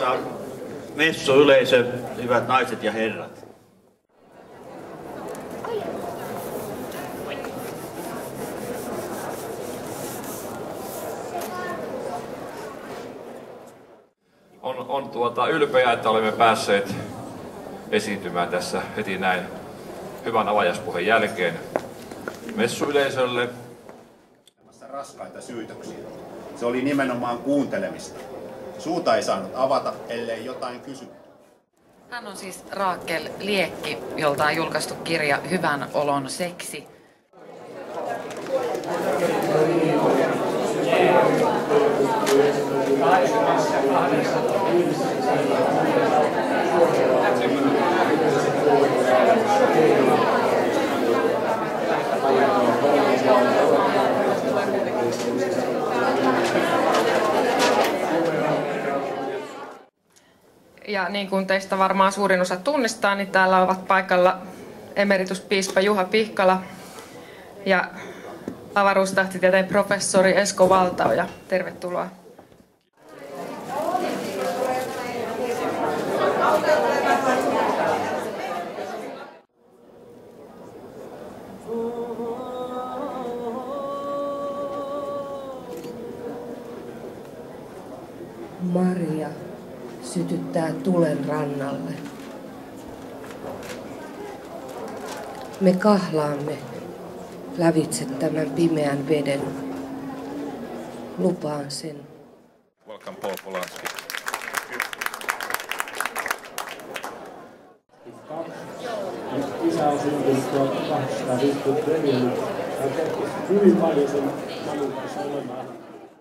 Arvoisa messuyleisö, hyvät naiset ja herrat. On ylpeä, että olemme päässeet esiintymään tässä heti näin hyvän avajaispuheen jälkeen messuyleisölle. Raskaita syytöksiä. Se oli nimenomaan kuuntelemista. Suuta ei saanut avata, ellei jotain kysytty. Hän on siis Raakel Liekki, jolta on julkaistu kirja Hyvän olon seksi. Ja niin kuin teistä varmaan suurin osa tunnistaa, niin täällä ovat paikalla emerituspiispa Juha Pihkala ja avaruustähtitieteen professori Esko Valtaoja. Tervetuloa. Maria sytyttää tulen rannalle. Me kahlaamme lävitse tämän pimeän veden. Lupaan sen. Welcome, Paul Polanski. Isä on syntynyt 1854. Hän kertoo hyvin paljon sen mamuuttansa olemaan.